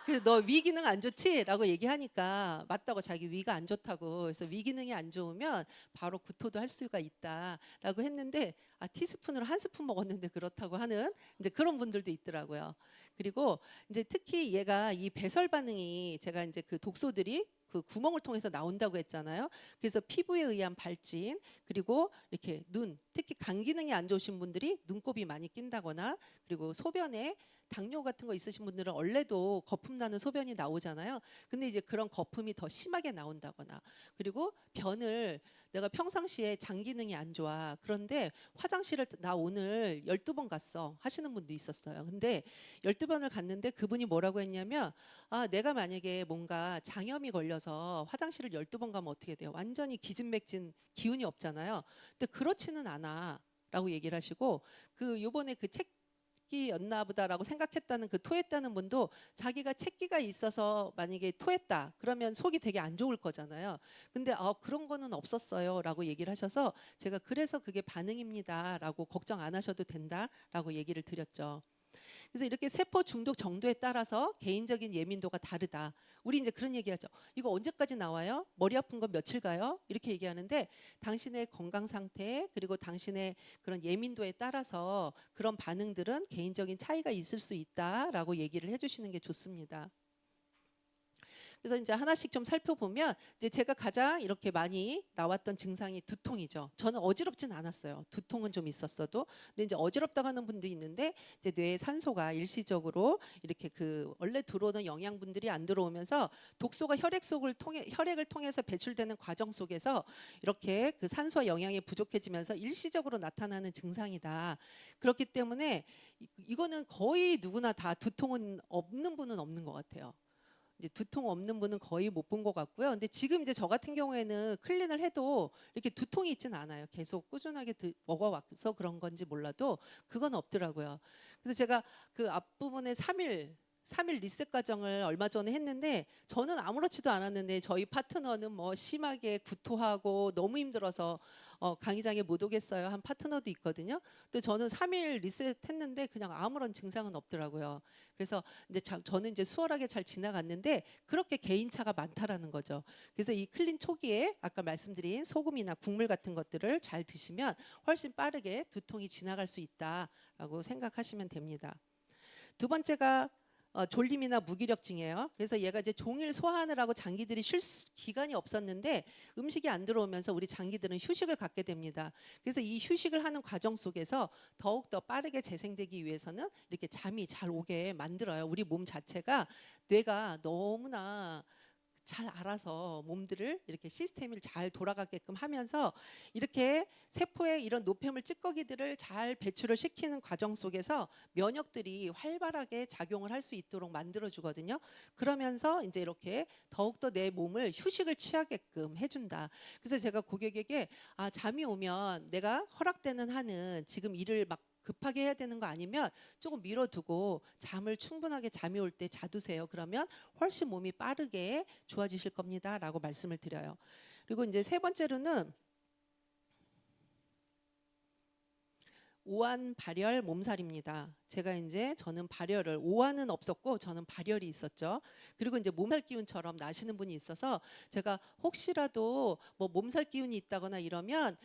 그래서 너 위 기능 안 좋지? 라고 얘기하니까 맞다고, 자기 위가 안 좋다고. 그래서 위 기능이 안 좋으면 바로 구토도 할 수가 있다라고 했는데 티스푼으로 한 스푼 먹었는데 그렇다고 하는 이제 그런 분들도 있더라고요. 그리고 이제 특히 얘가 이 배설 반응이 제가 이제 그 독소들이 그 구멍을 통해서 나온다고 했잖아요. 그래서 피부에 의한 발진, 그리고 이렇게 눈, 특히 간 기능이 안 좋으신 분들이 눈곱이 많이 낀다거나, 그리고 소변에 당뇨 같은 거 있으신 분들은 원래도 거품 나는 소변이 나오잖아요. 근데 이제 그런 거품이 더 심하게 나온다거나, 그리고 변을 내가 평상시에 장 기능이 안 좋아. 그런데 화장실을 나 오늘 12번 갔어 하시는 분도 있었어요. 근데 12번을 갔는데 그분이 뭐라고 했냐면 내가 만약에 뭔가 장염이 걸려서 화장실을 12번 가면 어떻게 돼요? 완전히 기진맥진 기운이 없잖아요. 근데 그렇지는 않아. 라고 얘기를 하시고, 그 요번에 그 책기였나 보다라고 생각했다는 그 토했다는 분도 자기가 책기가 있어서 만약에 토했다 그러면 속이 되게 안 좋을 거잖아요. 근데 그런 거는 없었어요라고 얘기를 하셔서 제가 그래서 그게 반응입니다라고 걱정 안 하셔도 된다라고 얘기를 드렸죠. 그래서 이렇게 세포 중독 정도에 따라서 개인적인 예민도가 다르다. 우리 이제 그런 얘기하죠. 이거 언제까지 나와요? 머리 아픈 건 며칠 가요? 이렇게 얘기하는데 당신의 건강 상태 그리고 당신의 그런 예민도에 따라서 그런 반응들은 개인적인 차이가 있을 수 있다라고 얘기를 해주시는 게 좋습니다. 그래서 이제 하나씩 좀 살펴보면 이제 제가 가장 이렇게 많이 나왔던 증상이 두통이죠. 저는 어지럽진 않았어요. 두통은 좀 있었어도. 근데 이제 어지럽다고 하는 분도 있는데 이제 뇌에 산소가 일시적으로 이렇게 그 원래 들어오는 영양분들이 안 들어오면서 독소가 혈액을 통해서 배출되는 과정 속에서 이렇게 그 산소와 영양이 부족해지면서 일시적으로 나타나는 증상이다. 그렇기 때문에 이거는 거의 누구나 다 두통은 없는 분은 없는 것 같아요. 이제 두통 없는 분은 거의 못 본 것 같고요. 근데 지금 이제 저 같은 경우에는 클린을 해도 이렇게 두통이 있진 않아요. 계속 꾸준하게 먹어와서 그런 건지 몰라도 그건 없더라고요. 그래서 제가 그 앞부분에 3일 3일 리셋 과정을 얼마 전에 했는데 저는 아무렇지도 않았는데 저희 파트너는 뭐 심하게 구토하고 너무 힘들어서 강의장에 못 오겠어요 한 파트너도 있거든요. 근데 저는 3일 리셋 했는데 그냥 아무런 증상은 없더라고요. 그래서 이제 저는 이제 수월하게 잘 지나갔는데 그렇게 개인차가 많다라는 거죠. 그래서 이 클린 초기에 아까 말씀드린 소금이나 국물 같은 것들을 잘 드시면 훨씬 빠르게 두통이 지나갈 수 있다라고 생각하시면 됩니다. 두 번째가 졸림이나 무기력증이에요. 그래서 얘가 이제 종일 소화하느라고 장기들이 쉴 기간이 없었는데 음식이 안 들어오면서 우리 장기들은 휴식을 갖게 됩니다. 그래서 이 휴식을 하는 과정 속에서 더욱 더 빠르게 재생되기 위해서는 이렇게 잠이 잘 오게 만들어요. 우리 몸 자체가 뇌가 너무나 잘 알아서 몸들을 이렇게 시스템을 잘 돌아가게끔 하면서 이렇게 세포의 이런 노폐물 찌꺼기들을 잘 배출을 시키는 과정 속에서 면역들이 활발하게 작용을 할 수 있도록 만들어 주거든요. 그러면서 이제 이렇게 더욱더 내 몸을 휴식을 취하게끔 해준다. 그래서 제가 고객에게 잠이 오면 내가 허락되는 한은 지금 일을 막 급하게 해야 되는 거 아니면 조금 미뤄두고 잠을 충분하게 잠이 올 때 자두세요. 그러면 훨씬 몸이 빠르게 좋아지실 겁니다라고 말씀을 드려요. 그리고 이제 세 번째로는 오한 발열 몸살입니다. 제가 이제 저는 발열을 오한은 없었고 저는 발열이 있었죠. 그리고 이제 몸살 기운처럼 나시는 분이 있어서 제가 혹시라도 뭐 몸살 기운이 있다거나 이러면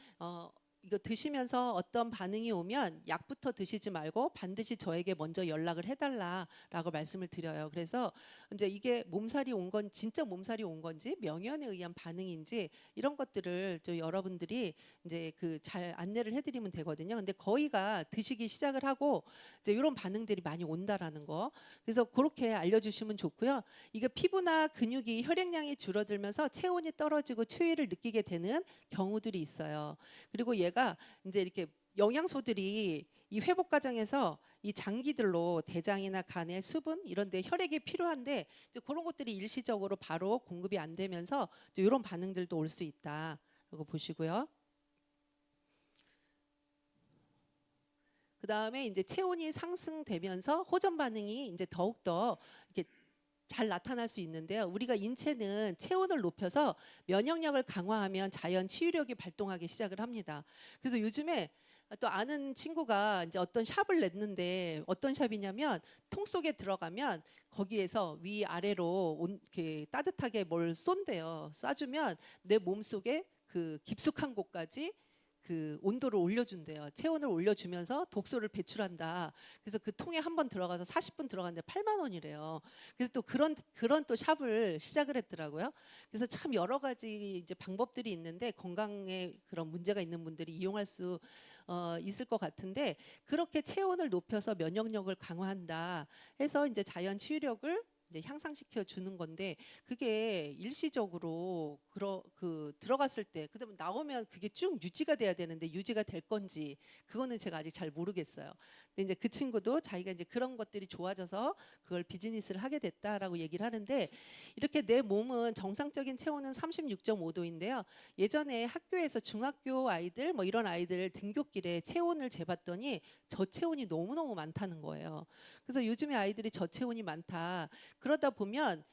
이거 드시면서 어떤 반응이 오면 약부터 드시지 말고 반드시 저에게 먼저 연락을 해달라라고 말씀을 드려요. 그래서 이제 이게 몸살이 온 건 진짜 몸살이 온 건지 명현에 의한 반응인지 이런 것들을 또 여러분들이 이제 그 잘 안내를 해드리면 되거든요. 근데 거의가 드시기 시작을 하고 이제 이런 반응들이 많이 온다라는 거. 그래서 그렇게 알려주시면 좋고요. 이게 피부나 근육이 혈액량이 줄어들면서 체온이 떨어지고 추위를 느끼게 되는 경우들이 있어요. 그리고 얘가 이제 이렇게 영양소들이 이 회복 과정에서 이 장기들로 대장이나 간에 수분 이런 데 혈액이 필요한데 이제 그런 것들이 일시적으로 바로 공급이 안 되면서 이런 반응들도 올 수 있다. 라고 보시고요. 그다음에 이제 체온이 상승되면서 호전 반응이 이제 더욱더 이렇게 잘 나타날 수 있는데요. 우리가 인체는 체온을 높여서 면역력을 강화하면 자연 치유력이 발동하기 시작을 합니다. 그래서 요즘에 또 아는 친구가 이제 어떤 샵을 냈는데 어떤 샵이냐면 통 속에 들어가면 거기에서 위 아래로 이렇게 따뜻하게 뭘 쏜대요. 쏴주면 내 몸 속에 그 깊숙한 곳까지 그 온도를 올려준대요. 체온을 올려주면서 독소를 배출한다. 그래서 그 통에 한 번 들어가서 40분 들어갔는데 8만 원이래요. 그래서 또 그런 또 샵을 시작을 했더라고요. 그래서 참 여러 가지 이제 방법들이 있는데 건강에 그런 문제가 있는 분들이 이용할 수 있을 것 같은데 그렇게 체온을 높여서 면역력을 강화한다 해서 이제 자연 치유력을 이제 향상시켜 주는 건데 그게 일시적으로 들어갔을 때 그다음에 나오면 그게 쭉 유지가 돼야 되는데 유지가 될 건지 그거는 제가 아직 잘 모르겠어요. 근데 이제 그 친구도 자기가 이제 그런 것들이 좋아져서 그걸 비즈니스를 하게 됐다라고 얘기를 하는데 이렇게 내 몸은 정상적인 체온은 36.5도인데요. 예전에 학교에서 중학교 아이들 뭐 이런 아이들 등굣길에 체온을 재봤더니 저체온이 너무너무 많다는 거예요. 그래서 요즘에 아이들이 저체온이 많다. 그러다 보면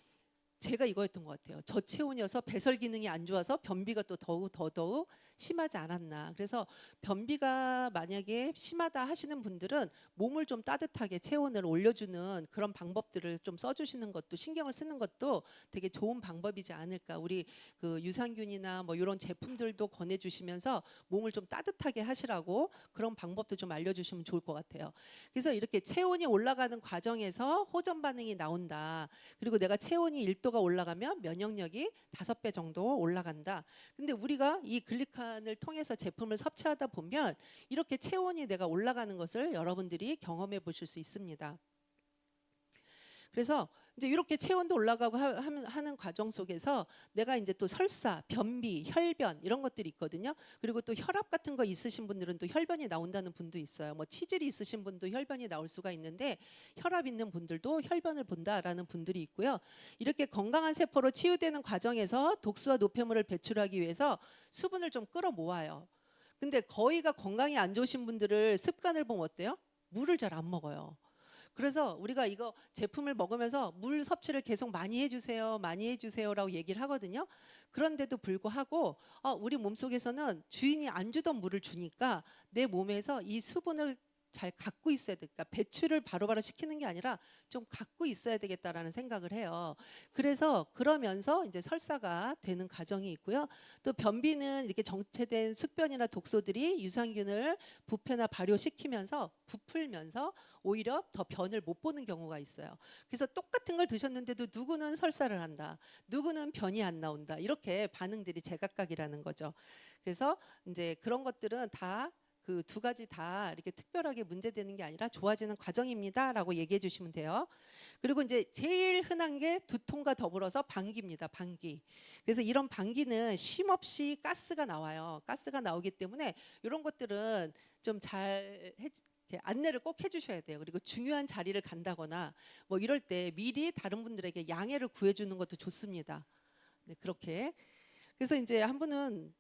제가 이거였던 것 같아요. 저체온이어서 배설 기능이 안 좋아서 변비가 또 더더욱 심하지 않았나. 그래서 변비가 만약에 심하다 하시는 분들은 몸을 좀 따뜻하게 체온을 올려주는 그런 방법들을 좀 써주시는 것도 신경을 쓰는 것도 되게 좋은 방법이지 않을까. 우리 그 유산균이나 뭐 이런 제품들도 권해주시면서 몸을 좀 따뜻하게 하시라고 그런 방법도 좀 알려주시면 좋을 것 같아요. 그래서 이렇게 체온이 올라가는 과정에서 호전 반응이 나온다. 그리고 내가 체온이 1도가 올라가면 면역력이 5배 정도 올라간다. 근데 우리가 이 글리칸을 통해서 제품을 섭취하다 보면 이렇게 체온이 내가 올라가는 것을 여러분들이 경험해 보실 수 있습니다. 그래서 이제 이렇게 체온도 올라가고 하는 과정 속에서 내가 이제 또 설사, 변비, 혈변 이런 것들이 있거든요. 그리고 또 혈압 같은 거 있으신 분들은 또 혈변이 나온다는 분도 있어요. 뭐 치질이 있으신 분도 혈변이 나올 수가 있는데 혈압 있는 분들도 혈변을 본다라는 분들이 있고요. 이렇게 건강한 세포로 치유되는 과정에서 독소와 노폐물을 배출하기 위해서 수분을 좀 끌어 모아요. 근데 거의가 건강이 안 좋으신 분들을 습관을 보면 어때요? 물을 잘 안 먹어요. 그래서 우리가 이거 제품을 먹으면서 물 섭취를 계속 많이 해주세요, 많이 해주세요라고 얘기를 하거든요. 그런데도 불구하고 우리 몸속에서는 주인이 안 주던 물을 주니까 내 몸에서 이 수분을 잘 갖고 있어야 돼. 그러니까 배출을 바로바로 시키는 게 아니라 좀 갖고 있어야 되겠다라는 생각을 해요. 그래서 그러면서 이제 설사가 되는 과정이 있고요. 또 변비는 이렇게 정체된 숙변이나 독소들이 유산균을 부패나 발효시키면서 부풀면서 오히려 더 변을 못 보는 경우가 있어요. 그래서 똑같은 걸 드셨는데도 누구는 설사를 한다, 누구는 변이 안 나온다, 이렇게 반응들이 제각각이라는 거죠. 그래서 이제 그런 것들은 다 그 두 가지 다 이렇게 특별하게 문제되는 게 아니라 좋아지는 과정입니다라고 얘기해 주시면 돼요. 그리고 이제 제일 흔한 게 두통과 더불어서 방귀입니다. 방귀. 그래서 이런 방귀는 쉼없이 가스가 나와요. 가스가 나오기 때문에 이런 것들은 좀 잘 안내를 꼭 해주셔야 돼요. 그리고 중요한 자리를 간다거나 뭐 이럴 때 미리 다른 분들에게 양해를 구해주는 것도 좋습니다. 네, 그렇게. 그래서 이제 한 분은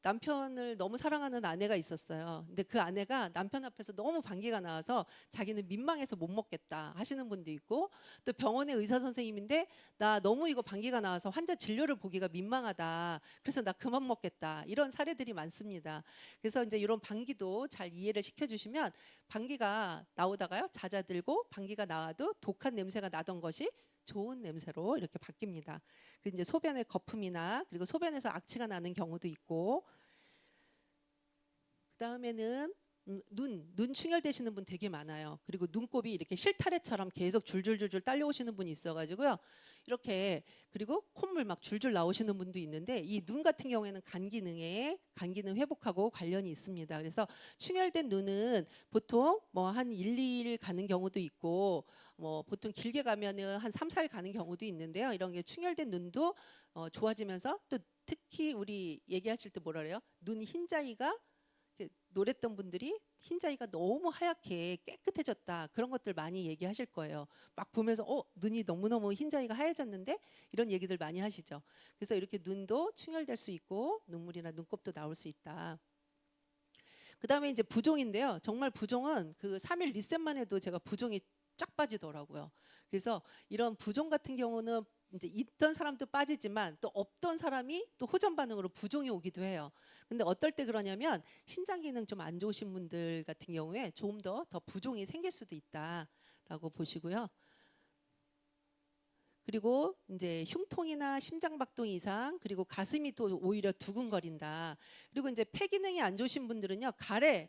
남편을 너무 사랑하는 아내가 있었어요. 근데 그 아내가 남편 앞에서 너무 방귀가 나와서 자기는 민망해서 못 먹겠다 하시는 분도 있고, 또 병원의 의사 선생님인데 나 너무 이거 방귀가 나와서 환자 진료를 보기가 민망하다, 그래서 나 그만 먹겠다, 이런 사례들이 많습니다. 그래서 이제 이런 방귀도 잘 이해를 시켜주시면 방귀가 나오다가요 잦아들고, 방귀가 나와도 독한 냄새가 나던 것이 좋은 냄새로 이렇게 바뀝니다. 그리고 이제 소변의 거품이나 그리고 소변에서 악취가 나는 경우도 있고, 그다음에는 눈 충혈되시는 분 되게 많아요. 그리고 눈곱이 이렇게 실타래처럼 계속 줄줄줄줄 딸려오시는 분이 있어가지고요. 이렇게, 그리고 콧물 막 줄줄 나오시는 분도 있는데, 이 눈 같은 경우에는 간 기능 회복하고 관련이 있습니다. 그래서 충혈된 눈은 보통 뭐 한 1, 2일 가는 경우도 있고, 뭐 보통 길게 가면은 한 3, 4일 가는 경우도 있는데요. 이런 게 충혈된 눈도 좋아지면서, 또 특히 우리 얘기하실 때 뭐라 그래요? 눈 흰자위가, 노랬던 분들이 흰자위가 너무 하얗게 깨끗해졌다, 그런 것들 많이 얘기하실 거예요. 막 보면서 눈이 너무너무 흰자위가 하얘졌는데, 이런 얘기들 많이 하시죠. 그래서 이렇게 눈도 충혈될 수 있고 눈물이나 눈곱도 나올 수 있다. 그다음에 이제 부종인데요. 정말 부종은 그 3일 리셋만 해도 제가 부종이 쫙 빠지더라고요. 그래서 이런 부종 같은 경우는 이제 있던 사람도 빠지지만 또 없던 사람이 또 호전 반응으로 부종이 오기도 해요. 근데 어떨 때 그러냐면 신장 기능 좀 안 좋으신 분들 같은 경우에 조금 더 부종이 생길 수도 있다라고 보시고요. 그리고 이제 흉통이나 심장박동 이상, 그리고 가슴이 또 오히려 두근거린다. 그리고 이제 폐 기능이 안 좋으신 분들은요,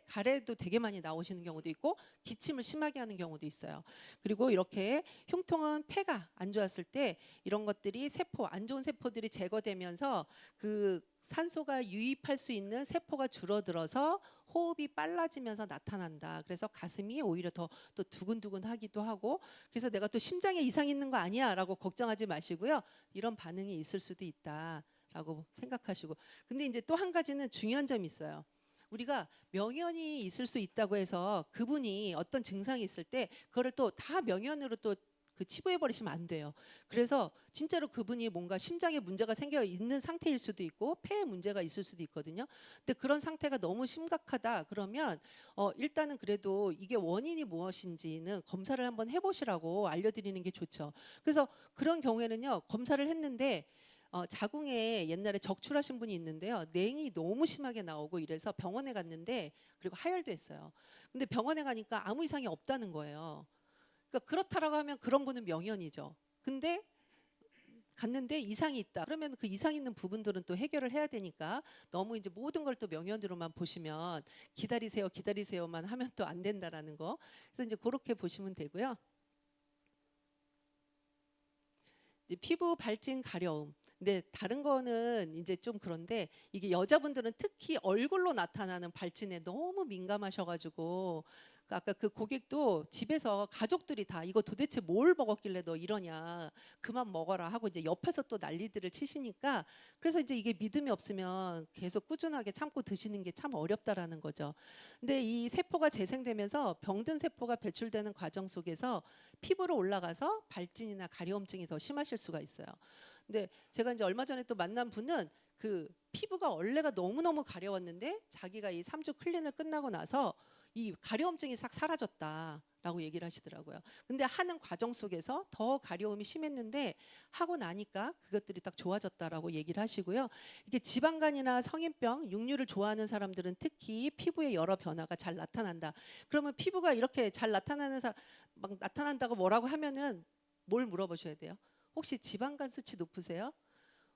가래도 되게 많이 나오시는 경우도 있고, 기침을 심하게 하는 경우도 있어요. 그리고 이렇게 흉통은 폐가 안 좋았을 때 이런 것들이 안 좋은 세포들이 제거되면서 그 산소가 유입할 수 있는 세포가 줄어들어서 호흡이 빨라지면서 나타난다. 그래서 가슴이 오히려 더 또 두근두근하기도 하고, 그래서 내가 또 심장에 이상 있는 거 아니야라고 걱정하지 마시고요. 이런 반응이 있을 수도 있다라고 생각하시고. 근데 이제 또 한 가지는 중요한 점이 있어요. 우리가 명현이 있을 수 있다고 해서 그분이 어떤 증상이 있을 때 그거를 또 다 명현으로 또 치부해 버리시면 안 돼요. 그래서 진짜로 그분이 뭔가 심장에 문제가 생겨 있는 상태일 수도 있고 폐에 문제가 있을 수도 있거든요. 근데 그런 상태가 너무 심각하다 그러면 일단은 그래도 이게 원인이 무엇인지는 검사를 한번 해보시라고 알려드리는 게 좋죠. 그래서 그런 경우에는요, 검사를 했는데 자궁에 옛날에 적출하신 분이 있는데요, 냉이 너무 심하게 나오고 이래서 병원에 갔는데, 그리고 하혈도 했어요. 근데 병원에 가니까 아무 이상이 없다는 거예요. 그러니까 그렇다라고 하면 그런 분은 명현이죠. 근데 갔는데 이상이 있다. 그러면 그 이상 있는 부분들은 또 해결을 해야 되니까, 너무 이제 모든 걸 또 명현으로만 보시면 기다리세요, 기다리세요만 하면 또 안 된다라는 거. 그래서 이제 그렇게 보시면 되고요. 이제 피부 발진 가려움. 근데 다른 거는 이제 좀 그런데, 이게 여자분들은 특히 얼굴로 나타나는 발진에 너무 민감하셔가지고, 아까 그 고객도 집에서 가족들이 다 이거 도대체 뭘 먹었길래 너 이러냐, 그만 먹어라 하고 이제 옆에서 또 난리들을 치시니까, 그래서 이제 이게 믿음이 없으면 계속 꾸준하게 참고 드시는 게 참 어렵다라는 거죠. 근데 이 세포가 재생되면서 병든 세포가 배출되는 과정 속에서 피부로 올라가서 발진이나 가려움증이 더 심하실 수가 있어요. 근데 제가 이제 얼마 전에 또 만난 분은 그 피부가 원래가 너무너무 가려웠는데, 자기가 이 3주 클린을 끝나고 나서 이 가려움증이 싹 사라졌다라고 얘기를 하시더라고요. 근데 하는 과정 속에서 더 가려움이 심했는데 하고 나니까 그것들이 딱 좋아졌다라고 얘기를 하시고요. 이게 지방간이나 성인병, 육류를 좋아하는 사람들은 특히 피부에 여러 변화가 잘 나타난다. 그러면 피부가 이렇게 잘 나타나는 사람 막 나타난다고 뭐라고 하면은 뭘 물어보셔야 돼요? 혹시 지방간 수치 높으세요?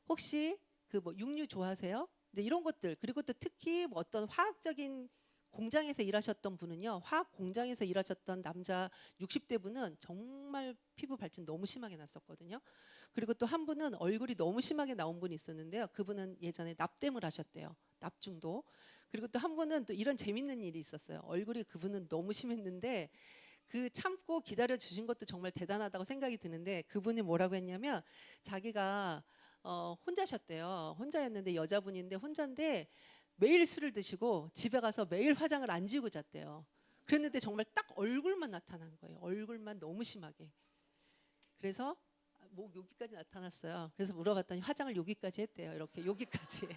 혹시 그 뭐 육류 좋아하세요? 근데 이런 것들 그리고 또 특히 뭐 어떤 화학적인 공장에서 일하셨던 분은요. 화학 공장에서 일하셨던 남자 60대 분은 정말 피부 발진 너무 심하게 났었거든요. 그리고 또 한 분은 얼굴이 너무 심하게 나온 분이 있었는데요. 그분은 예전에 납땜을 하셨대요. 납중도. 그리고 또 한 분은 또 이런 재밌는 일이 있었어요. 얼굴이 그분은 너무 심했는데 그 참고 기다려 주신 것도 정말 대단하다고 생각이 드는데 그분이 뭐라고 했냐면 자기가 혼자셨대요. 혼자였는데 여자분인데 혼자인데 매일 술을 드시고 집에 가서 매일 화장을 안 지우고 잤대요. 그랬는데 정말 딱 얼굴만 나타난 거예요. 얼굴만 너무 심하게. 그래서 목 여기까지 나타났어요. 그래서 물어봤더니 화장을 여기까지 했대요. 이렇게 여기까지.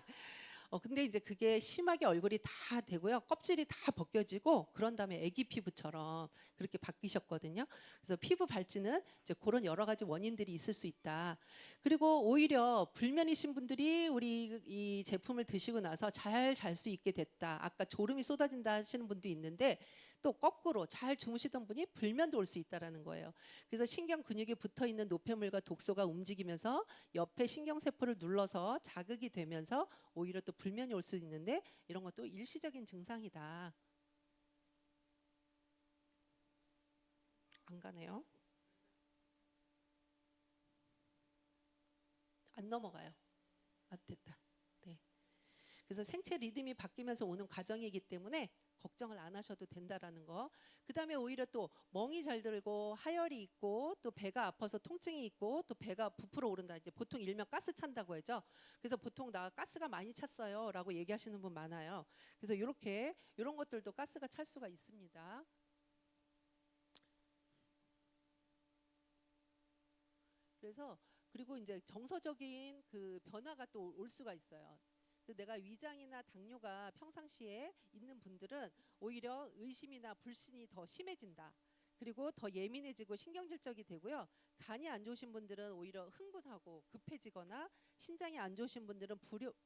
근데 이제 그게 심하게 얼굴이 다 되고요. 껍질이 다 벗겨지고 그런 다음에 아기 피부처럼 그렇게 바뀌셨거든요. 그래서 피부 발진은 이제 그런 여러 가지 원인들이 있을 수 있다. 그리고 오히려 불면이신 분들이 우리 이 제품을 드시고 나서 잘 잘 수 있게 됐다. 아까 졸음이 쏟아진다 하시는 분도 있는데 또 거꾸로 잘 주무시던 분이 불면도 올 수 있다라는 거예요. 그래서 신경 근육에 붙어 있는 노폐물과 독소가 움직이면서 옆에 신경세포를 눌러서 자극이 되면서 오히려 또 불면이 올 수 있는데 이런 것도 일시적인 증상이다. 안 가네요. 안 넘어가요. 아, 됐다. 네. 그래서 생체 리듬이 바뀌면서 오는 과정이기 때문에 걱정을 안 하셔도 된다라는 거. 그다음에 오히려 또 멍이 잘 들고 하열이 있고 또 배가 아파서 통증이 있고 또 배가 부풀어 오른다. 이제 보통 일명 가스 찬다고 하죠. 그래서 보통 나 가스가 많이 찼어요라고 얘기하시는 분 많아요. 그래서 이렇게 이런 것들도 가스가 찰 수가 있습니다. 그래서 그리고 이제 정서적인 그 변화가 또 올 수가 있어요. 내가 위장이나 당뇨가 평상시에 있는 분들은 오히려 의심이나 불신이 더 심해진다. 그리고 더 예민해지고 신경질적이 되고요. 간이 안 좋으신 분들은 오히려 흥분하고 급해지거나 신장이 안 좋으신 분들은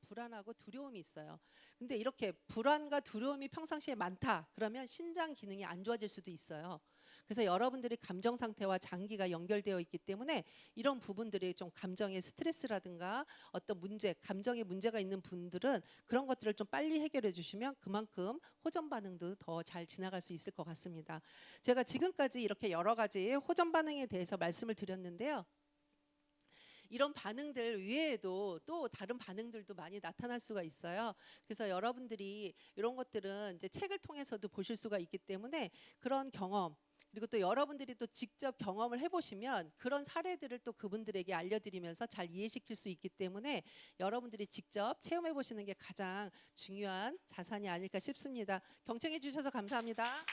불안하고 두려움이 있어요. 근데 이렇게 불안과 두려움이 평상시에 많다. 그러면 신장 기능이 안 좋아질 수도 있어요. 그래서 여러분들이 감정 상태와 장기가 연결되어 있기 때문에 이런 부분들이 좀 감정의 스트레스라든가 어떤 문제, 감정에 문제가 있는 분들은 그런 것들을 좀 빨리 해결해 주시면 그만큼 호전 반응도 더 잘 지나갈 수 있을 것 같습니다. 제가 지금까지 이렇게 여러 가지 호전 반응에 대해서 말씀을 드렸는데요. 이런 반응들 외에도 또 다른 반응들도 많이 나타날 수가 있어요. 그래서 여러분들이 이런 것들은 이제 책을 통해서도 보실 수가 있기 때문에 그런 경험 그리고 또 여러분들이 또 직접 경험을 해보시면 그런 사례들을 또 그분들에게 알려드리면서 잘 이해시킬 수 있기 때문에 여러분들이 직접 체험해 보시는 게 가장 중요한 자산이 아닐까 싶습니다. 경청해 주셔서 감사합니다.